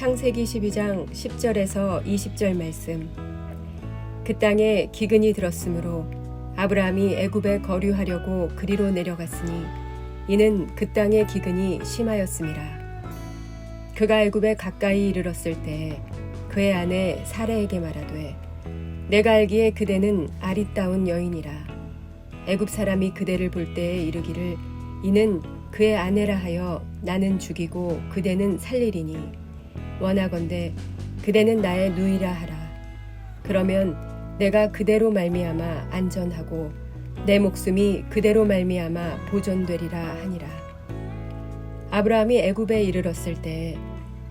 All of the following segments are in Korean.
창세기 12장 10절에서 20절 말씀. 그 땅에 기근이 들었으므로 아브라함이 애굽에 거류하려고 그리로 내려갔으니 이는 그 땅의 기근이 심하였음이라. 그가 애굽에 가까이 이르렀을 때에 그의 아내 사레에게 말하되 내가 알기에 그대는 아리따운 여인이라. 애굽 사람이 그대를 볼 때에 이르기를 이는 그의 아내라 하여 나는 죽이고 그대는 살리리니 원하건대 그대는 나의 누이라 하라. 그러면 내가 그대로 말미암아 안전하고 내 목숨이 그대로 말미암아 보존되리라 하니라. 아브라함이 애굽에 이르렀을 때에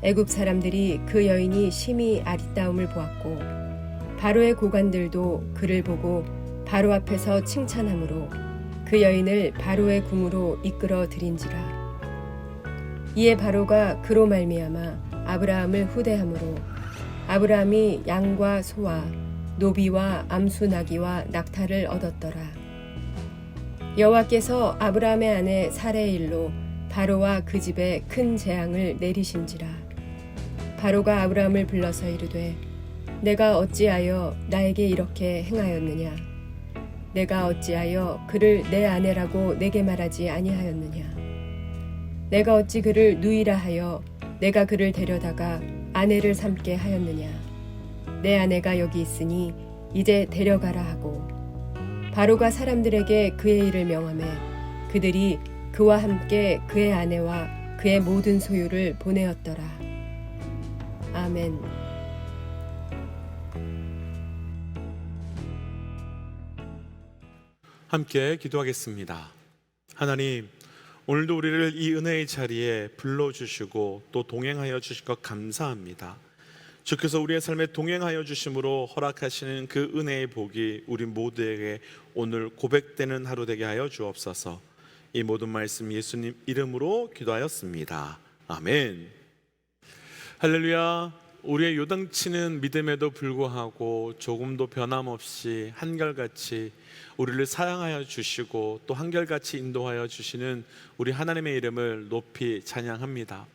애굽 사람들이 그 여인이 심히 아리따움을 보았고 바로의 고관들도 그를 보고 바로 앞에서 칭찬하므로 그 여인을 바로의 궁으로 이끌어 들인지라. 이에 바로가 그로 말미암아 아브라함을 후대함으로 아브라함이 양과 소와 노비와 암수 나귀와 낙타를 얻었더라. 여호와께서 아브라함의 아내 사레의 일로 바로와 그 집에 큰 재앙을 내리신지라. 바로가 아브라함을 불러서 이르되 내가 어찌하여 나에게 이렇게 행하였느냐? 내가 어찌하여 그를 내 아내라고 내게 말하지 아니하였느냐? 내가 어찌 그를 누이라 하여 내가 그를 데려다가 아내를 삼게 하였느냐? 내 아내가 여기 있으니 이제 데려가라 하고 바로가 사람들에게 그의 일을 명하매 그들이 그와 함께 그의 아내와 그의 모든 소유를 보내었더라. 아멘. 함께 기도하겠습니다. 하나님, 오늘도 우리를 이 은혜의 자리에 불러주시고 또 동행하여 주실 것 감사합니다. 주께서 우리의 삶에 동행하여 주심으로 허락하시는 그 은혜의 복이 우리 모두에게 오늘 고백되는 하루 되게 하여 주옵소서. 이 모든 말씀 예수님 이름으로 기도하였습니다. 아멘. 할렐루야. 우리의 요동치는 믿음에도 불구하고 조금도 변함없이 한결같이 우리를 사랑하여 주시고 또 한결같이 인도하여 주시는 우리 하나님의 이름을 높이 찬양합니다.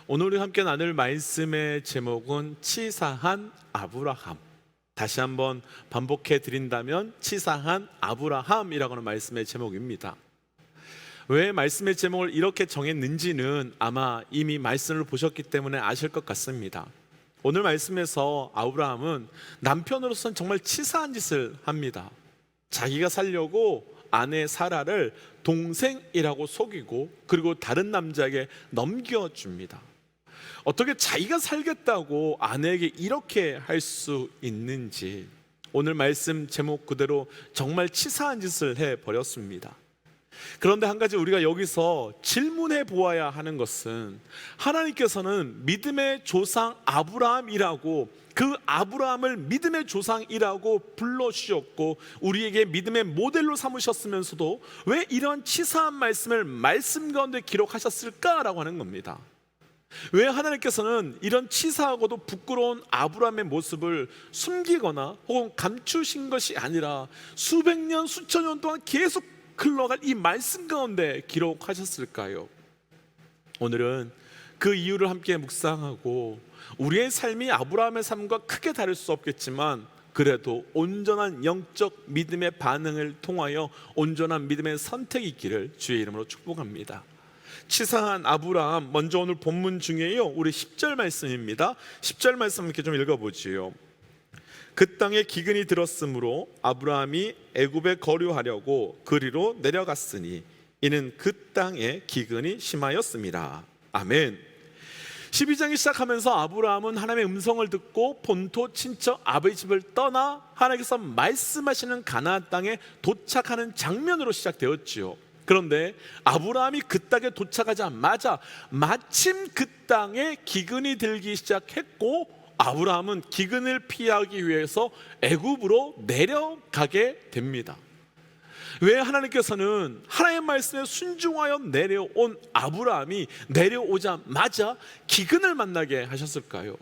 오늘 우리 함께 나눌 말씀의 제목은 치사한 아브라함. 다시 한번 반복해 드린다면 치사한 아브라함이라고 하는 말씀의 제목입니다. 왜 말씀의 제목을 이렇게 정했는지는 아마 이미 말씀을 보셨기 때문에 아실 것 같습니다. 오늘 말씀에서 아브라함은 남편으로서는 정말 치사한 짓을 합니다. 자기가 살려고 아내 사라를 동생이라고 속이고 그리고 다른 남자에게 넘겨줍니다. 어떻게 자기가 살겠다고 아내에게 이렇게 할 수 있는지 오늘 말씀 제목 그대로 정말 치사한 짓을 해버렸습니다. 그런데 한 가지 우리가 여기서 질문해 보아야 하는 것은 하나님께서는 믿음의 조상 아브라함이라고 그 아브라함을 믿음의 조상이라고 불러주셨고 우리에게 믿음의 모델로 삼으셨으면서도 왜 이런 치사한 말씀을 말씀 가운데 기록하셨을까라고 하는 겁니다. 왜 하나님께서는 이런 치사하고도 부끄러운 아브라함의 모습을 숨기거나 혹은 감추신 것이 아니라 수백 년 수천 년 동안 계속 흘러갈 이 말씀 가운데 기록하셨을까요? 오늘은 그 이유를 함께 묵상하고 우리의 삶이 아브라함의 삶과 크게 다를 수 없겠지만 그래도 온전한 영적 믿음의 반응을 통하여 온전한 믿음의 선택이 있기를 주의 이름으로 축복합니다. 치사한 아브라함, 먼저 오늘 본문 중에요 우리 10절 말씀입니다. 10절 말씀 이렇게 좀 읽어보지요. 그 땅에 기근이 들었으므로 아브라함이 애굽에 거류하려고 그리로 내려갔으니 이는 그 땅에 기근이 심하였습니다. 아멘. 12장이 시작하면서 아브라함은 하나님의 음성을 듣고 본토 친척 아버지 집을 떠나 하나님께서 말씀하시는 가나안 땅에 도착하는 장면으로 시작되었지요. 그런데 아브라함이 그 땅에 도착하자마자 마침 그 땅에 기근이 들기 시작했고 아브라함은 기근을 피하기 위해서 애굽으로 내려가게 됩니다. 왜 하나님께서는 하나님의 말씀에 순종하여 내려온 아브라함이 내려오자마자 기근을 만나게 하셨을까요?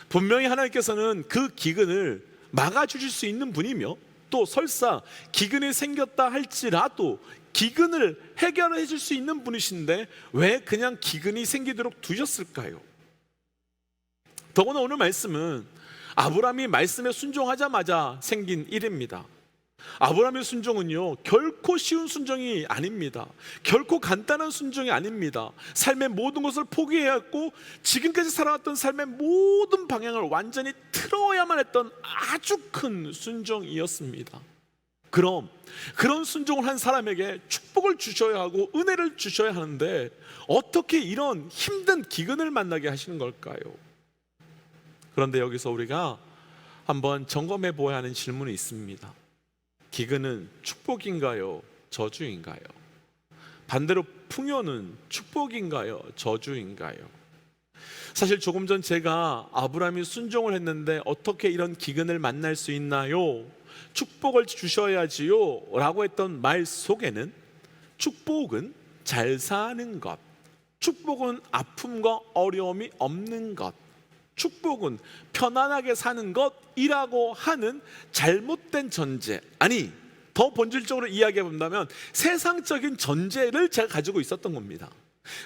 분명히 하나님께서는 그 기근을 막아주실 수 있는 분이며 또 설사 기근이 생겼다 할지라도 기근을 해결해 줄 수 있는 분이신데 왜 그냥 기근이 생기도록 두셨을까요? 더구나 오늘 말씀은 아브라함이 말씀에 순종하자마자 생긴 일입니다. 아브라함의 순종은요, 결코 쉬운 순종이 아닙니다. 결코 간단한 순종이 아닙니다. 삶의 모든 것을 포기해야 했고 지금까지 살아왔던 삶의 모든 방향을 완전히 틀어야만 했던 아주 큰 순종이었습니다. 그럼 그런 순종을 한 사람에게 축복을 주셔야 하고 은혜를 주셔야 하는데 어떻게 이런 힘든 기근을 만나게 하시는 걸까요? 그런데 여기서 우리가 한번 점검해 보아야 하는 질문이 있습니다. 기근은 축복인가요? 저주인가요? 반대로 풍요는 축복인가요? 저주인가요? 사실 조금 전 제가 아브라함이 순종을 했는데 어떻게 이런 기근을 만날 수 있나요? 축복을 주셔야지요 라고 했던 말 속에는 축복은 잘 사는 것, 축복은 아픔과 어려움이 없는 것, 축복은 편안하게 사는 것이라고 하는 잘못된 전제, 아니 더 본질적으로 이야기해 본다면 세상적인 전제를 제가 가지고 있었던 겁니다.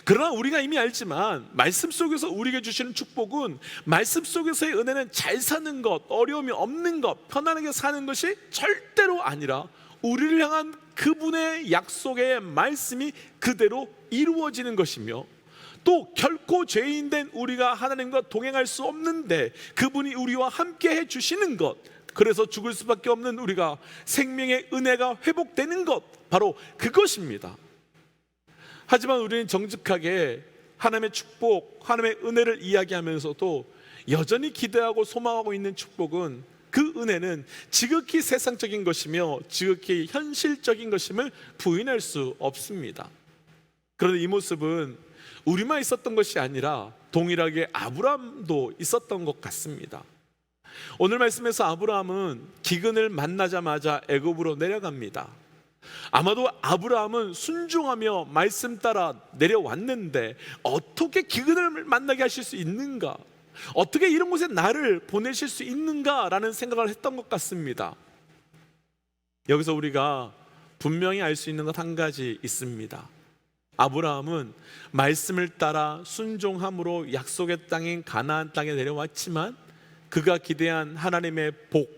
그러나 우리가 이미 알지만 말씀 속에서 우리에게 주시는 축복은, 말씀 속에서의 은혜는 잘 사는 것, 어려움이 없는 것, 편안하게 사는 것이 절대로 아니라 우리를 향한 그분의 약속의 말씀이 그대로 이루어지는 것이며, 또 결코 죄인된 우리가 하나님과 동행할 수 없는데 그분이 우리와 함께 해주시는 것, 그래서 죽을 수밖에 없는 우리가 생명의 은혜가 회복되는 것, 바로 그것입니다. 하지만 우리는 정직하게 하나님의 축복, 하나님의 은혜를 이야기하면서도 여전히 기대하고 소망하고 있는 축복은, 그 은혜는 지극히 세상적인 것이며 지극히 현실적인 것임을 부인할 수 없습니다. 그런데 이 모습은 우리만 있었던 것이 아니라 동일하게 아브라함도 있었던 것 같습니다. 오늘 말씀에서 아브라함은 기근을 만나자마자 애굽으로 내려갑니다. 아마도 아브라함은 순종하며 말씀 따라 내려왔는데 어떻게 기근을 만나게 하실 수 있는가, 어떻게 이런 곳에 나를 보내실 수 있는가라는 생각을 했던 것 같습니다. 여기서 우리가 분명히 알 수 있는 것 한 가지 있습니다. 아브라함은 말씀을 따라 순종함으로 약속의 땅인 가나안 땅에 내려왔지만 그가 기대한 하나님의 복,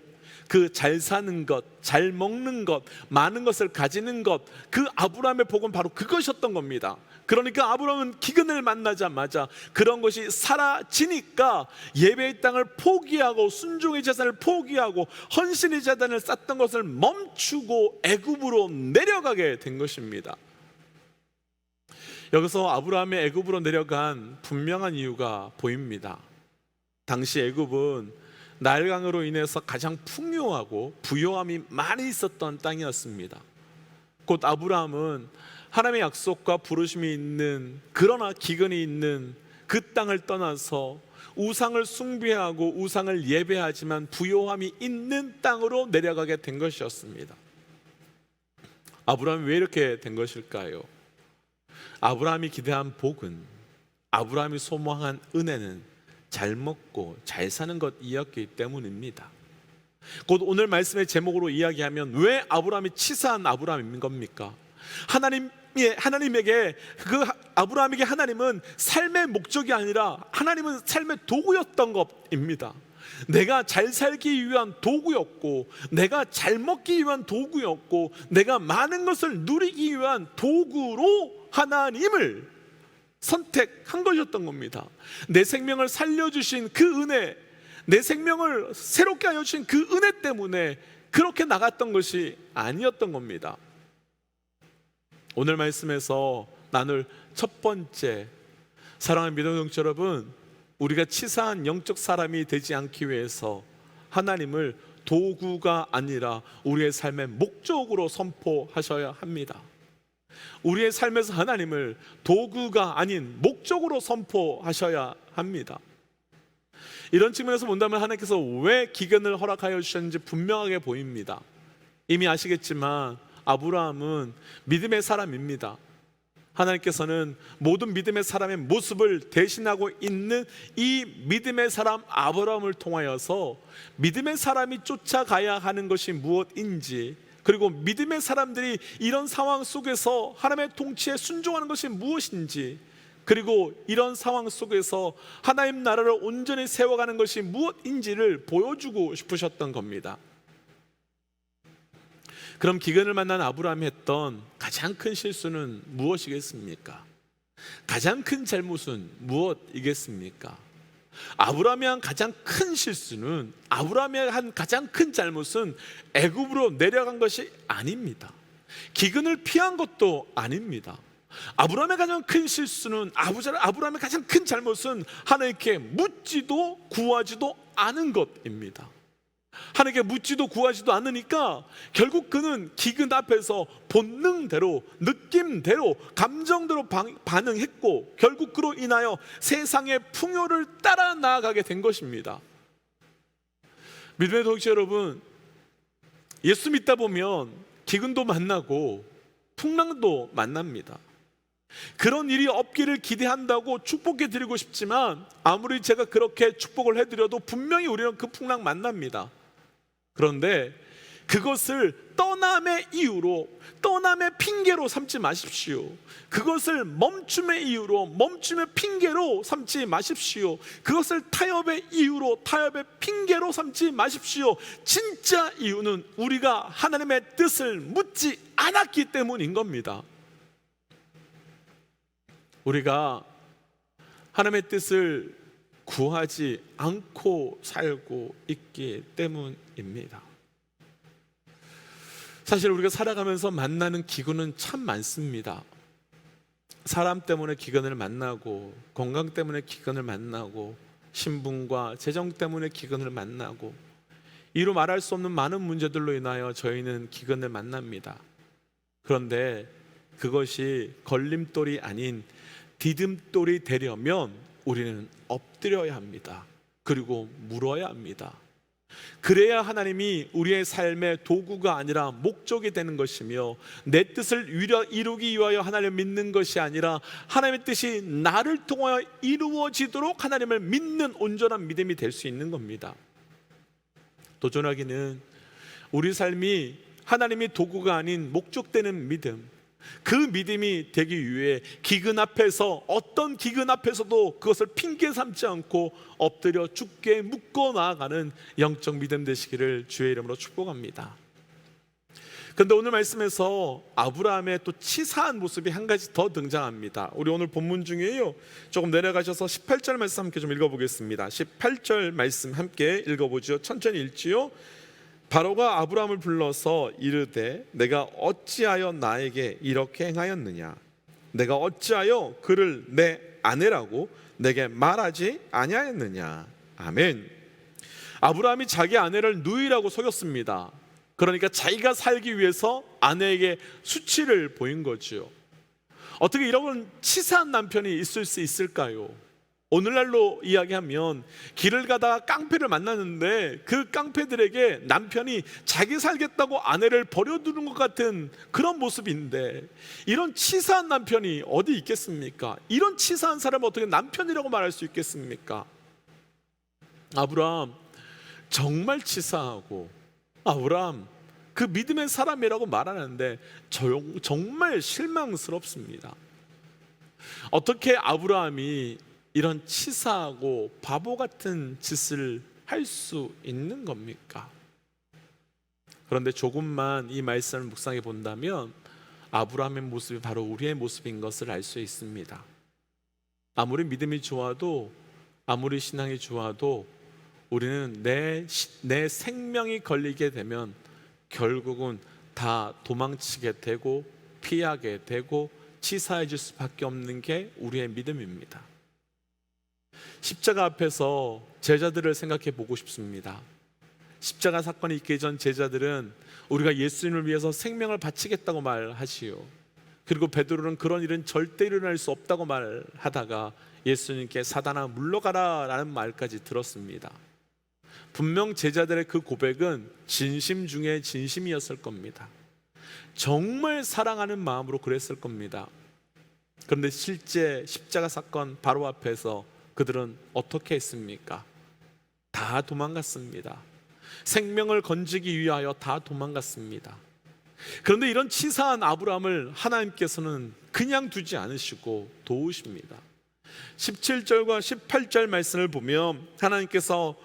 그 잘 사는 것, 잘 먹는 것, 많은 것을 가지는 것, 그 아브라함의 복은 바로 그것이었던 겁니다. 그러니까 아브라함은 기근을 만나자마자 그런 것이 사라지니까 예배의 땅을 포기하고 순종의 재산을 포기하고 헌신의 재단을 쌓던 것을 멈추고 애굽으로 내려가게 된 것입니다. 여기서 아브라함의 애굽으로 내려간 분명한 이유가 보입니다. 당시 애굽은 나일강으로 인해서 가장 풍요하고 부요함이 많이 있었던 땅이었습니다. 곧 아브라함은 하나님의 약속과 부르심이 있는, 그러나 기근이 있는 그 땅을 떠나서 우상을 숭배하고 우상을 예배하지만 부요함이 있는 땅으로 내려가게 된 것이었습니다. 아브라함이 왜 이렇게 된 것일까요? 아브라함이 기대한 복은, 아브라함이 소망한 은혜는 잘 먹고 잘 사는 것이었기 때문입니다. 곧 오늘 말씀의 제목으로 이야기하면 왜 아브라함이 치사한 아브라함인 겁니까? 하나님에게, 그 아브라함에게 하나님은 삶의 목적이 아니라 하나님은 삶의 도구였던 것입니다. 내가 잘 살기 위한 도구였고, 내가 잘 먹기 위한 도구였고, 내가 많은 것을 누리기 위한 도구로 하나님을 선택한 것이었던 겁니다. 내 생명을 살려주신 그 은혜, 내 생명을 새롭게 하여 주신 그 은혜 때문에 그렇게 나갔던 것이 아니었던 겁니다. 오늘 말씀에서 나눌 첫 번째, 사랑하는 믿음의 동지 여러분, 우리가 치사한 영적 사람이 되지 않기 위해서 하나님을 도구가 아니라 우리의 삶의 목적으로 선포하셔야 합니다. 우리의 삶에서 하나님을 도구가 아닌 목적으로 선포하셔야 합니다. 이런 측면에서 본다면 하나님께서 왜 기근을 허락하여 주셨는지 분명하게 보입니다. 이미 아시겠지만 아브라함은 믿음의 사람입니다. 하나님께서는 모든 믿음의 사람의 모습을 대신하고 있는 이 믿음의 사람 아브라함을 통하여서 믿음의 사람이 쫓아가야 하는 것이 무엇인지, 그리고 믿음의 사람들이 이런 상황 속에서 하나님의 통치에 순종하는 것이 무엇인지, 그리고 이런 상황 속에서 하나님 나라를 온전히 세워가는 것이 무엇인지를 보여주고 싶으셨던 겁니다. 그럼 기근을 만난 아브라함이 했던 가장 큰 실수는 무엇이겠습니까? 가장 큰 잘못은 무엇이겠습니까? 아브라함이 한 가장 큰 실수는, 아브라함이 한 가장 큰 잘못은 애굽으로 내려간 것이 아닙니다. 기근을 피한 것도 아닙니다. 아브라함의 가장 큰 실수는, 아브라함의 가장 큰 잘못은 하나님께 묻지도 구하지도 않은 것입니다. 하나님께 묻지도 구하지도 않으니까 결국 그는 기근 앞에서 본능대로, 느낌대로, 감정대로 반응했고, 결국 그로 인하여 세상의 풍요를 따라 나아가게 된 것입니다. 믿음의 동지 여러분, 예수 믿다 보면 기근도 만나고 풍랑도 만납니다. 그런 일이 없기를 기대한다고 축복해 드리고 싶지만, 아무리 제가 그렇게 축복을 해드려도 분명히 우리는 그 풍랑 만납니다. 그런데 그것을 떠남의 이유로, 떠남의 핑계로 삼지 마십시오. 그것을 멈춤의 이유로, 멈춤의 핑계로 삼지 마십시오. 그것을 타협의 이유로, 타협의 핑계로 삼지 마십시오. 진짜 이유는 우리가 하나님의 뜻을 묻지 않았기 때문인 겁니다. 우리가 하나님의 뜻을 구하지 않고 살고 있기 때문입니다. 사실 우리가 살아가면서 만나는 기근은 참 많습니다. 사람 때문에 기근을 만나고, 건강 때문에 기근을 만나고, 신분과 재정 때문에 기근을 만나고, 이루 말할 수 없는 많은 문제들로 인하여 저희는 기근을 만납니다. 그런데 그것이 걸림돌이 아닌 디딤돌이 되려면 우리는 엎드려야 합니다. 그리고 물어야 합니다. 그래야 하나님이 우리의 삶의 도구가 아니라 목적이 되는 것이며, 내 뜻을 이루기 위하여 하나님을 믿는 것이 아니라 하나님의 뜻이 나를 통하여 이루어지도록 하나님을 믿는 온전한 믿음이 될 수 있는 겁니다. 도전하기는 우리 삶이 하나님이 도구가 아닌 목적되는 믿음, 그 믿음이 되기 위해 기근 앞에서, 어떤 기근 앞에서도 그것을 핑계 삼지 않고 엎드려 주께 묻고 나아가는 영적 믿음 되시기를 주의 이름으로 축복합니다. 그런데 오늘 말씀에서 아브라함의 또 치사한 모습이 한 가지 더 등장합니다. 우리 오늘 본문 중에요, 조금 내려가셔서 18절 말씀 함께 좀 읽어보겠습니다. 18절 말씀 함께 읽어보죠. 천천히 읽지요. 바로가 아브라함을 불러서 이르되 내가 어찌하여 나에게 이렇게 행하였느냐? 내가 어찌하여 그를 내 아내라고 내게 말하지 아니하였느냐? 아멘. 아브라함이 자기 아내를 누이라고 속였습니다. 그러니까 자기가 살기 위해서 아내에게 수치를 보인 거죠. 어떻게 이런 치사한 남편이 있을 수 있을까요? 오늘날로 이야기하면 길을 가다가 깡패를 만났는데 그 깡패들에게 남편이 자기 살겠다고 아내를 버려두는 것 같은 그런 모습인데, 이런 치사한 남편이 어디 있겠습니까? 이런 치사한 사람을 어떻게 남편이라고 말할 수 있겠습니까? 아브라함 정말 치사하고, 아브라함 그 믿음의 사람이라고 말하는데 정말 실망스럽습니다. 어떻게 아브라함이 이런 치사하고 바보 같은 짓을 할 수 있는 겁니까? 그런데 조금만 이 말씀을 묵상해 본다면 아브라함의 모습이 바로 우리의 모습인 것을 알 수 있습니다. 아무리 믿음이 좋아도, 아무리 신앙이 좋아도 우리는 내 생명이 걸리게 되면 결국은 다 도망치게 되고 피하게 되고 치사해질 수밖에 없는 게 우리의 믿음입니다. 십자가 앞에서 제자들을 생각해 보고 싶습니다. 십자가 사건이 있기 전 제자들은 우리가 예수님을 위해서 생명을 바치겠다고 말하시오. 그리고 베드로는 그런 일은 절대 일어날 수 없다고 말하다가 예수님께 사단아 물러가라 라는 말까지 들었습니다. 분명 제자들의 그 고백은 진심 중에 진심이었을 겁니다. 정말 사랑하는 마음으로 그랬을 겁니다. 그런데 실제 십자가 사건 바로 앞에서 그들은 어떻게 했습니까? 다 도망갔습니다. 생명을 건지기 위하여 다 도망갔습니다. 그런데 이런 치사한 아브라함을 하나님께서는 그냥 두지 않으시고 도우십니다. 17절과 18절 말씀을 보면 하나님께서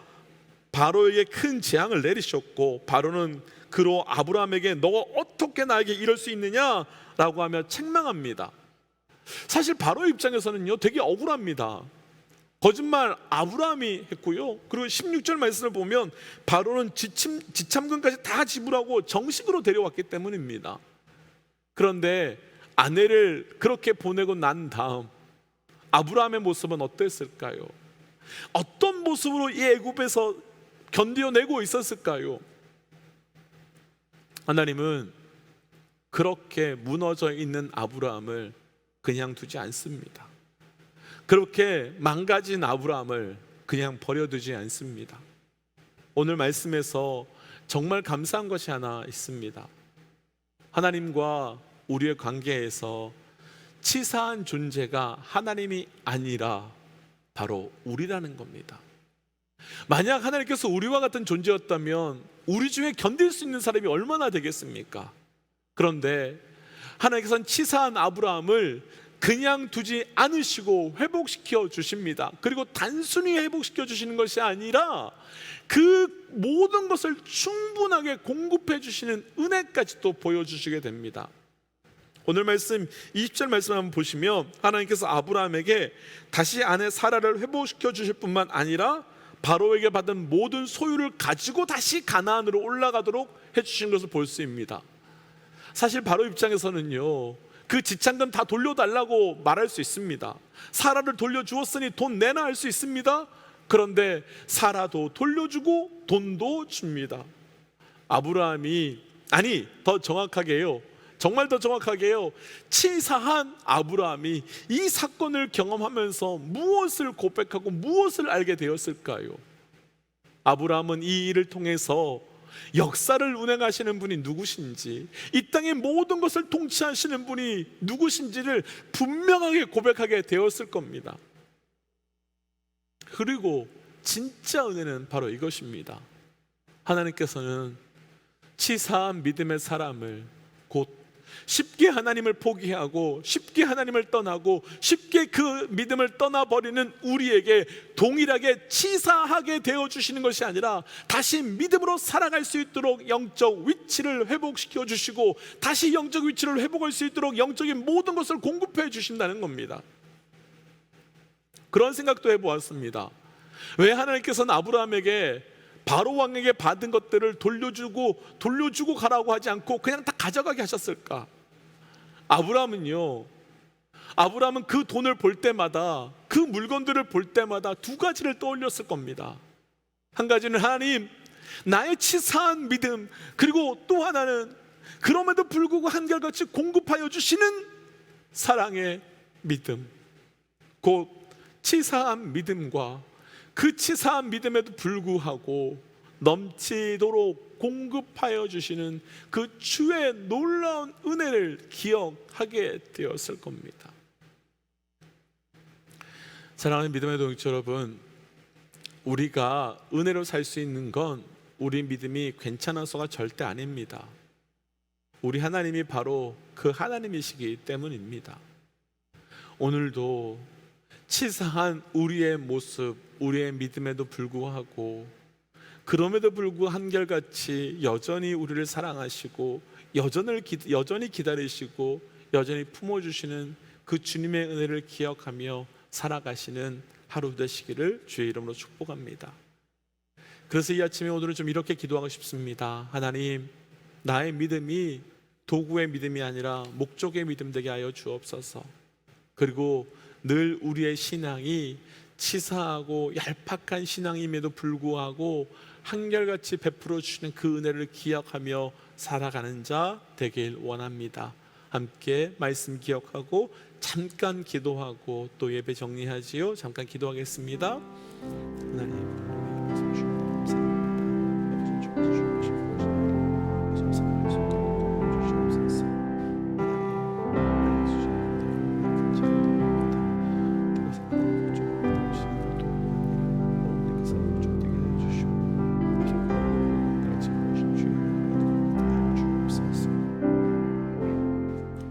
바로에게 큰 재앙을 내리셨고, 바로는 그로 아브라함에게 너가 어떻게 나에게 이럴 수 있느냐라고 하며 책망합니다. 사실 바로의 입장에서는요, 되게 억울합니다. 거짓말 아브라함이 했고요, 그리고 16절 말씀을 보면 바로는 지참금까지 다 지불하고 정식으로 데려왔기 때문입니다. 그런데 아내를 그렇게 보내고 난 다음 아브라함의 모습은 어땠을까요? 어떤 모습으로 이 애굽에서 견뎌내고 있었을까요? 하나님은 그렇게 무너져 있는 아브라함을 그냥 두지 않습니다. 그렇게 망가진 아브라함을 그냥 버려두지 않습니다. 오늘 말씀에서 정말 감사한 것이 하나 있습니다. 하나님과 우리의 관계에서 치사한 존재가 하나님이 아니라 바로 우리라는 겁니다. 만약 하나님께서 우리와 같은 존재였다면 우리 중에 견딜 수 있는 사람이 얼마나 되겠습니까? 그런데 하나님께서는 치사한 아브라함을 그냥 두지 않으시고 회복시켜 주십니다. 그리고 단순히 회복시켜 주시는 것이 아니라 그 모든 것을 충분하게 공급해 주시는 은혜까지 또 보여주시게 됩니다. 오늘 말씀 20절 말씀 한번 보시면 하나님께서 아브라함에게 다시 아내 사라를 회복시켜 주실 뿐만 아니라 바로에게 받은 모든 소유를 가지고 다시 가나안으로 올라가도록 해주신 것을 볼 수 있습니다. 사실 바로 입장에서는요, 그 지참금 다 돌려달라고 말할 수 있습니다. 사라를 돌려주었으니 돈 내놔 할 수 있습니다. 그런데 사라도 돌려주고 돈도 줍니다. 아브라함이, 아니 더 정확하게요, 정말 더 정확하게요, 치사한 아브라함이 이 사건을 경험하면서 무엇을 고백하고 무엇을 알게 되었을까요? 아브라함은 이 일을 통해서 역사를 운행하시는 분이 누구신지, 이 땅의 모든 것을 통치하시는 분이 누구신지를 분명하게 고백하게 되었을 겁니다. 그리고 진짜 은혜는 바로 이것입니다. 하나님께서는 치사한 믿음의 사람을, 곧 쉽게 하나님을 포기하고 쉽게 하나님을 떠나고 쉽게 그 믿음을 떠나버리는 우리에게 동일하게 치사하게 되어주시는 것이 아니라 다시 믿음으로 살아갈 수 있도록 영적 위치를 회복시켜 주시고, 다시 영적 위치를 회복할 수 있도록 영적인 모든 것을 공급해 주신다는 겁니다. 그런 생각도 해보았습니다. 왜 하나님께서는 아브라함에게 바로 왕에게 받은 것들을 돌려주고 가라고 하지 않고 그냥 다 가져가게 하셨을까? 아브라함은 그 돈을 볼 때마다, 그 물건들을 볼 때마다 두 가지를 떠올렸을 겁니다. 한 가지는 하나님, 나의 치사한 믿음, 그리고 또 하나는 그럼에도 불구하고 한결같이 공급하여 주시는 사랑의 믿음. 곧 치사한 믿음과 그 치사한 믿음에도 불구하고 넘치도록 공급하여 주시는 그 주의 놀라운 은혜를 기억하게 되었을 겁니다. 사랑하는 믿음의 동역자 여러분, 우리가 은혜로 살 수 있는 건 우리 믿음이 괜찮아서가 절대 아닙니다. 우리 하나님이 바로 그 하나님이시기 때문입니다. 오늘도 치사한 우리의 모습, 우리의 믿음에도 불구하고, 그럼에도 불구하고 한결같이 여전히 우리를 사랑하시고 여전히 기다리시고 여전히 품어주시는 그 주님의 은혜를 기억하며 살아가시는 하루 되시기를 주의 이름으로 축복합니다. 그래서 이 아침에 오늘은 좀 이렇게 기도하고 싶습니다. 하나님, 나의 믿음이 도구의 믿음이 아니라 목적의 믿음 되게 하여 주옵소서. 그리고 늘 우리의 신앙이 치사하고 얄팍한 신앙임에도 불구하고 한결같이 베풀어 주시는 그 은혜를 기억하며 살아가는 자 되길 원합니다. 함께 말씀 기억하고 잠깐 기도하고 또 예배 정리하지요. 잠깐 기도하겠습니다. 하나님,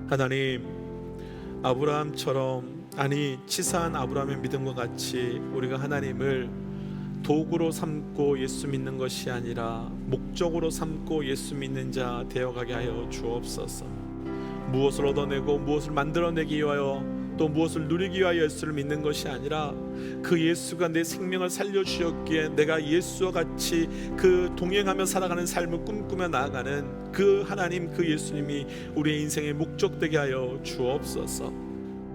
하나님, 아브라함처럼 아니 치사한 아브라함의 믿음과 같이 우리가 하나님을 도구로 삼고 예수 믿는 것이 아니라 목적으로 삼고 예수 믿는 자 되어가게 하여 주옵소서. 무엇을 얻어내고 무엇을 만들어내기 위하여 또 무엇을 누리기 위하여 예수를 믿는 것이 아니라 그 예수가 내 생명을 살려주셨기에 내가 예수와 같이 그 동행하며 살아가는 삶을 꿈꾸며 나아가는 그 하나님, 그 예수님이 우리의 인생의 목적 되게 하여 주옵소서.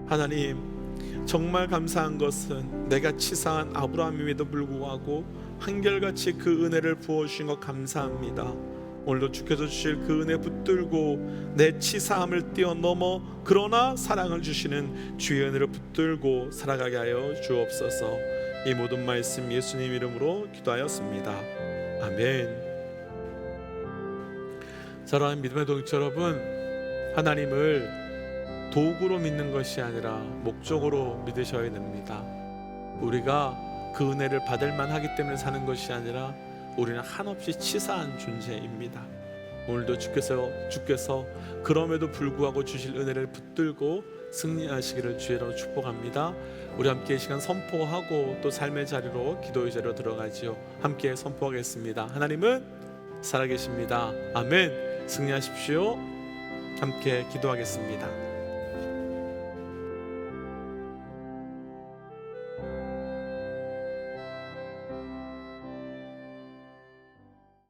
하나님, 정말 감사한 것은 내가 치사한 아브라함임에도 불구하고 한결같이 그 은혜를 부어주신 것 감사합니다. 오늘도 주께서 주실 그 은혜 붙들고 내 치사함을 뛰어넘어 그러나 사랑을 주시는 주의 은혜를 붙들고 살아가게 하여 주옵소서. 이 모든 말씀 예수님 이름으로 기도하였습니다. 아멘. 사랑하는 믿음의 동역자 여러분, 하나님을 도구로 믿는 것이 아니라 목적으로 믿으셔야 됩니다. 우리가 그 은혜를 받을 만하기 때문에 사는 것이 아니라 우리는 한없이 치사한 존재입니다. 오늘도 주께서 그럼에도 불구하고 주실 은혜를 붙들고 승리하시기를 주의로 축복합니다. 우리 함께 이 시간 선포하고 또 삶의 자리로 기도의 자리로 들어가지요. 함께 선포하겠습니다. 하나님은 살아계십니다. 아멘. 승리하십시오. 함께 기도하겠습니다.